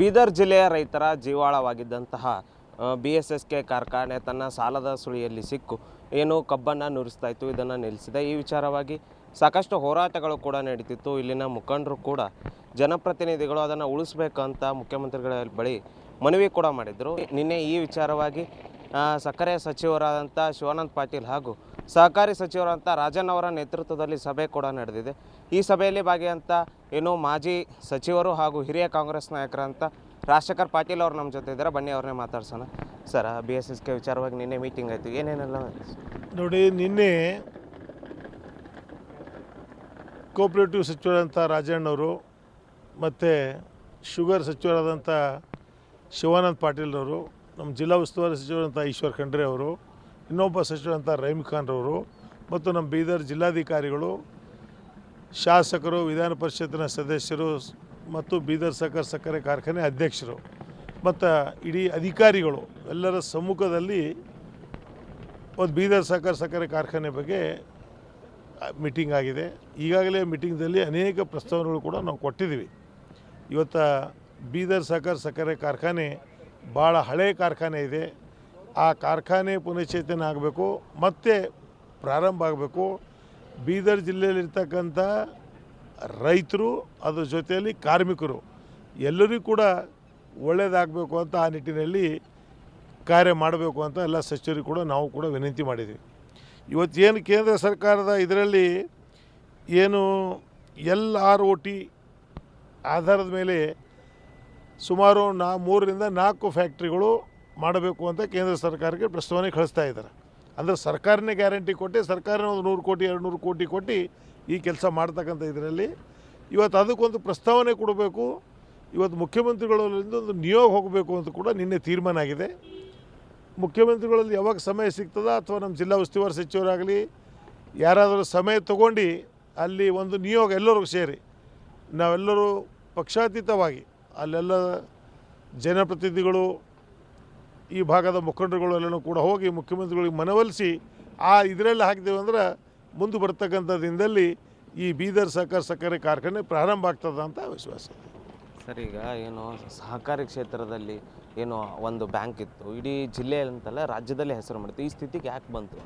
ಬೀದರ್ ಜಿಲ್ಲೆಯ ರೈತರ ಜೀವಾಳವಾಗಿದ್ದಂತಹ BSSK ಕಾರ್ಖಾನೆ ತನ್ನ ಸಾಲದ ಸುಳಿಯಲ್ಲಿ ಸಿಕ್ಕು ಏನು ಕಬ್ಬನ್ನು ನುರಿಸ್ತಾ ಇತ್ತು, ಇದನ್ನು ನಿಲ್ಲಿಸಿದೆ. ಈ ವಿಚಾರವಾಗಿ ಸಾಕಷ್ಟು ಹೋರಾಟಗಳು ಕೂಡ ನಡೀತಿತ್ತು. ಇಲ್ಲಿನ ಮುಖಂಡರು ಕೂಡ ಜನಪ್ರತಿನಿಧಿಗಳು ಅದನ್ನು ಉಳಿಸಬೇಕಂತ ಮುಖ್ಯಮಂತ್ರಿಗಳ ಬಳಿ ಮನವಿ ಕೂಡ ಮಾಡಿದರು. ನಿನ್ನೆ ಈ ವಿಚಾರವಾಗಿ ಸಕ್ಕರೆ ಸಚಿವರಾದಂಥ ಶಿವಾನಂದ ಪಾಟೀಲ್ ಹಾಗೂ ಸಹಕಾರಿ ಸಚಿವರಾದಂಥ ರಾಜನ್ ಅವರ ನೇತೃತ್ವದಲ್ಲಿ ಸಭೆ ಕೂಡ ನಡೆದಿದೆ. ಈ ಸಭೆಯಲ್ಲಿ ಭಾಗಿಯಾದಂಥ ಮಾಜಿ ಸಚಿವರು ಹಾಗೂ ಹಿರಿಯ ಕಾಂಗ್ರೆಸ್ ನಾಯಕರಂತ ರಾಜಶೇಖರ್ ಪಾಟೀಲ್ ಅವರು ನಮ್ಮ ಜೊತೆ ಇದ್ದಾರೆ. ಬನ್ನಿ ಅವ್ರನ್ನೇ ಮಾತಾಡ್ಸೋಣ. ಸರ್, BSSK ವಿಚಾರವಾಗಿ ನಿನ್ನೆ ಮೀಟಿಂಗ್ ಆಯಿತು, ಏನೇನೆಲ್ಲ ನೋಡಿ. ನಿನ್ನೆ ಕೋಆಪರೇಟಿವ್ ಸಚಿವರಾದಂಥ ರಾಜಣ್ಣವರು ಮತ್ತು ಶುಗರ್ ಸಚಿವರಾದಂಥ ಶಿವಾನಂದ ಪಾಟೀಲ್ರವರು, ನಮ್ಮ ಜಿಲ್ಲಾ ಉಸ್ತುವಾರಿ ಸಚಿವರಾದಂಥ ಈಶ್ವರ್ ಖಂಡ್ರೆ ಅವರು, ಇನ್ನೊಬ್ಬ ಸಚಿವರಾದಂಥ ರಹೀಮ್ ಖಾನ್ರವರು ಮತ್ತು ನಮ್ಮ ಬೀದರ್ ಜಿಲ್ಲಾಧಿಕಾರಿಗಳು, ಶಾಸಕರು, ವಿಧಾನ ಪರಿಷತ್ತಿನ ಸದಸ್ಯರು ಮತ್ತು ಬೀದರ್ ಸಕ್ಕರೆ ಕಾರ್ಖಾನೆ ಅಧ್ಯಕ್ಷರು ಮತ್ತು ಇಡೀ ಅಧಿಕಾರಿಗಳು ಎಲ್ಲರ ಸಮ್ಮುಖದಲ್ಲಿ ಒಂದು ಬೀದರ್ ಸಕ್ಕರೆ ಕಾರ್ಖಾನೆ ಬಗ್ಗೆ ಮೀಟಿಂಗ್ ಆಗಿದೆ. ಈಗಾಗಲೇ ಮೀಟಿಂಗ್ದಲ್ಲಿ ಅನೇಕ ಪ್ರಸ್ತಾವನೆಗಳು ಕೂಡ ನಾವು ಕೊಟ್ಟಿದ್ದೀವಿ. ಇವತ್ತು ಬೀದರ್ ಸಕ್ಕರೆ ಕಾರ್ಖಾನೆ ಭಾಳ ಹಳೆಯ ಕಾರ್ಖಾನೆ ಇದೆ. ಆ ಕಾರ್ಖಾನೆ ಪುನಶ್ಚೇತನ ಆಗಬೇಕು, ಮತ್ತೆ ಪ್ರಾರಂಭ ಆಗಬೇಕು. ಬೀದರ್ ಜಿಲ್ಲೆಯಲ್ಲಿರ್ತಕ್ಕಂಥ ರೈತರು, ಅದ್ರ ಜೊತೆಯಲ್ಲಿ ಕಾರ್ಮಿಕರು ಎಲ್ಲರಿಗೂ ಕೂಡ ಒಳ್ಳೆಯದಾಗಬೇಕು ಅಂತ ಆ ನಿಟ್ಟಿನಲ್ಲಿ ಕಾರ್ಯ ಮಾಡಬೇಕು ಅಂತ ಎಲ್ಲ ಸಚಿವರಿಗೆ ಕೂಡ ನಾವು ಕೂಡ ವಿನಂತಿ ಮಾಡಿದ್ವಿ. ಇವತ್ತೇನು ಕೇಂದ್ರ ಸರ್ಕಾರದ ಇದರಲ್ಲಿ ಏನು LROT ಆಧಾರದ ಮೇಲೆ ಸುಮಾರು 3 ರಿಂದ 4 ಫ್ಯಾಕ್ಟ್ರಿಗಳು ಮಾಡಬೇಕು ಅಂತ ಕೇಂದ್ರ ಸರ್ಕಾರಕ್ಕೆ ಪ್ರಸ್ತಾವನೆ ಕಳಿಸ್ತಾ ಇದ್ದಾರೆ. ಅಂದರೆ ಸರ್ಕಾರನೇ ಗ್ಯಾರಂಟಿ ಕೊಟ್ಟು ಸರ್ಕಾರನೇ ಒಂದು 100 ಕೋಟಿ 200 ಕೋಟಿ ಕೊಟ್ಟು ಈ ಕೆಲಸ ಮಾಡ್ತಕ್ಕಂಥ ಇದರಲ್ಲಿ ಇವತ್ತು ಅದಕ್ಕೊಂದು ಪ್ರಸ್ತಾವನೆ ಕೊಡಬೇಕು. ಇವತ್ತು ಮುಖ್ಯಮಂತ್ರಿಗಳಿಂದ ಒಂದು ನಿಯೋಗ ಹೋಗಬೇಕು ಅಂತ ಕೂಡ ನಿನ್ನೆ ತೀರ್ಮಾನ ಆಗಿದೆ. ಮುಖ್ಯಮಂತ್ರಿಗಳಲ್ಲಿ ಯಾವಾಗ ಸಮಯ ಸಿಗ್ತದ ಅಥವಾ ನಮ್ಮ ಜಿಲ್ಲಾ ಉಸ್ತುವಾರಿ ಸಚಿವರಾಗಲಿ ಯಾರಾದರೂ ಸಮಯ ತಗೊಂಡು ಅಲ್ಲಿ ಒಂದು ನಿಯೋಗ ಎಲ್ಲರಿಗೂ ಸೇರಿ ನಾವೆಲ್ಲರೂ ಪಕ್ಷಾತೀತವಾಗಿ ಅಲ್ಲೆಲ್ಲ ಜನಪ್ರತಿನಿಧಿಗಳು, ಈ ಭಾಗದ ಮುಖಂಡರುಗಳು ಎಲ್ಲನೂ ಕೂಡ ಹೋಗಿ ಮುಖ್ಯಮಂತ್ರಿಗಳಿಗೆ ಮನವೊಲಿಸಿ ಇದರಲ್ಲಿ ಹಾಕಿದ್ದೇವೆ ಅಂದ್ರೆ ಮುಂದೆ ಬರ್ತಕ್ಕಂಥ ದಿನದಲ್ಲಿ ಈ ಬೀದರ್ ಸಕ್ಕರೆ ಕಾರ್ಖಾನೆ ಪ್ರಾರಂಭ ಆಗ್ತದ ಅಂತ ವಿಶ್ವಾಸ. ಸರ್, ಈಗ ಸಹಕಾರಿ ಕ್ಷೇತ್ರದಲ್ಲಿ ಒಂದು ಬ್ಯಾಂಕ್ ಇತ್ತು, ಇಡೀ ಜಿಲ್ಲೆಯಂತಲ್ಲ ರಾಜ್ಯದಲ್ಲಿ ಹೆಸರು ಮಾಡಿತ್ತು. ಈ ಸ್ಥಿತಿಗೆ ಯಾಕೆ ಬಂತು?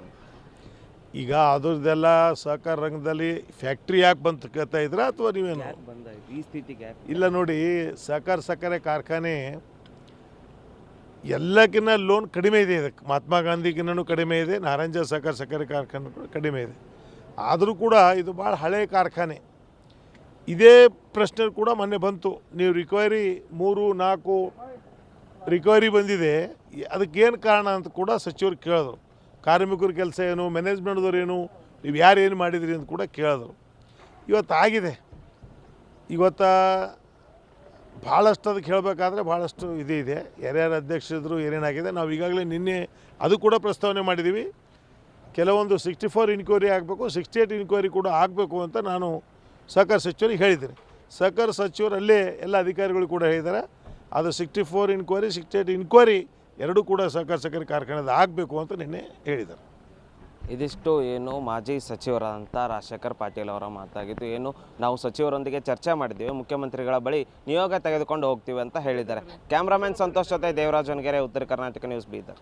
ಈಗ ಅದ್ರದ್ದೆಲ್ಲ ಸಹಕಾರ ರಂಗದಲ್ಲಿ ಫ್ಯಾಕ್ಟ್ರಿ ಯಾಕೆ ಬಂತು ಕೇಳ್ತಾ ಇದ್ರ ಅಥವಾ ನೀವೇನು ಈ ಸ್ಥಿತಿಗೆ? ಇಲ್ಲ ನೋಡಿ, ಸಕ್ಕರೆ ಕಾರ್ಖಾನೆ ಎಲ್ಲಕ್ಕಿಂತ ಲೋನ್ ಕಡಿಮೆ ಇದೆ. ಇದಕ್ಕೆ ಮಹಾತ್ಮ ಗಾಂಧಿಗಿನ್ನೂ ಕಡಿಮೆ ಇದೆ, ನಾರಾಯಣ ಸಕ್ಕರೆ ಕಾರ್ಖಾನೆ ಕೂಡ ಕಡಿಮೆ ಇದೆ. ಆದರೂ ಕೂಡ ಇದು ಭಾಳ ಹಳೆಯ ಕಾರ್ಖಾನೆ. ಇದೇ ಪ್ರಶ್ನೆ ಕೂಡ ಮೊನ್ನೆ ಬಂತು. ನೀವು ರಿಕವರಿ 3-4 ರಿಕವರಿ ಬಂದಿದೆ, ಅದಕ್ಕೇನು ಕಾರಣ ಅಂತ ಕೂಡ ಸಚಿವರು ಕೇಳಿದ್ರು. ಕಾರ್ಮಿಕರ ಕೆಲಸ ಏನು, ಮ್ಯಾನೇಜ್ಮೆಂಟ್ದವ್ರು ಏನು, ನೀವು ಯಾರೇನು ಮಾಡಿದ್ರಿ ಅಂತ ಕೂಡ ಕೇಳಿದ್ರು. ಇವತ್ತು ಆಗಿದೆ. ಇವತ್ತು ಭಾಳಷ್ಟು ಅದಕ್ಕೆ ಹೇಳಬೇಕಾದ್ರೆ ಭಾಳಷ್ಟು ಇದೆ. ಯಾರ್ಯಾರು ಅಧ್ಯಕ್ಷರಿದ್ರು, ಏನೇನಾಗಿದೆ ನಾವು ಈಗಾಗಲೇ ನಿನ್ನೆ ಅದು ಕೂಡ ಪ್ರಸ್ತಾವನೆ ಮಾಡಿದ್ದೀವಿ. ಕೆಲವೊಂದು 64 ಇನ್ಕ್ವೈರಿ ಆಗಬೇಕು, 68 ಇನ್ಕ್ವೈರಿ ಕೂಡ ಆಗಬೇಕು ಅಂತ ನಾನು ಸಹಕಾರ ಸಚಿವರಿಗೆ ಹೇಳಿದ್ದೀನಿ. ಸಹಕಾರ ಸಚಿವರು ಅಲ್ಲೇ ಎಲ್ಲ ಅಧಿಕಾರಿಗಳು ಕೂಡ ಹೇಳಿದ್ದಾರೆ. ಅದು 64 ಇನ್ಕ್ವೈರಿ 68 ಇನ್ಕ್ವೈರಿ ಎರಡೂ ಕೂಡ ಸಕ್ಕರೆ ಕಾರ್ಖಾನೆದು ಆಗಬೇಕು ಅಂತ ನಿನ್ನೆ ಹೇಳಿದ್ದಾರೆ. ಇದಿಷ್ಟು ಮಾಜಿ ಸಚಿವರಾದಂಥ ರಾಜಶೇಖರ್ ಪಾಟೀಲ್ ಅವರ ಮಾತಾಗಿದ್ದು. ನಾವು ಸಚಿವರೊಂದಿಗೆ ಚರ್ಚೆ ಮಾಡಿದ್ದೀವಿ, ಮುಖ್ಯಮಂತ್ರಿಗಳ ಬಳಿ ನಿಯೋಗ ತೆಗೆದುಕೊಂಡು ಹೋಗ್ತೀವಿ ಅಂತ ಹೇಳಿದ್ದಾರೆ. ಕ್ಯಾಮ್ರಾಮನ್ ಸಂತೋಷ್ ಜೊತೆ ದೇವರಾಜ್ ಹೊನಗೆರೆ, ಉತ್ತರ ಕರ್ನಾಟಕ ನ್ಯೂಸ್, ಬೀದರ್.